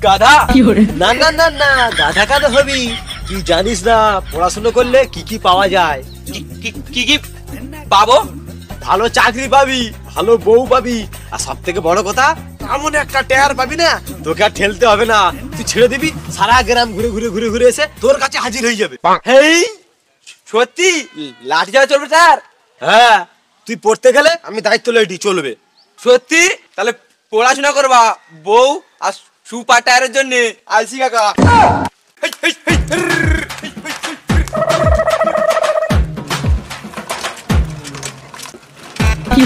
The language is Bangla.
গাধা? না না না না, গাধা কেন হবি? তুই জানিস না পড়াশোনা করলে কি কি পাওয়া যায়? কি কি পাবো? ভালো চাকরি পাবি, ভালো বউ পাবি, আর সব থেকে বড় কথা এমন একটা টায়ার পাবি না, তোকে আর ঠেলতে হবে না। তুই ছেড়ে দিবি, সারা গ্রাম ঘুরে ঘুরে ঘুরে ঘুরে এসে তোর কাছে হাজির হয়ে যাবে। হেই, সত্যি লাঠি চালা চলবে স্যার? হ্যাঁ, তুই পড়তে গেলে আমি দায়িত্ব লইটি চলবে। সত্যি? তাহলে পড়াশোনা করবা, বউ আর সুপার টায়ারের জন্য আলসি কাকা। হেই, হেই, হেই, কি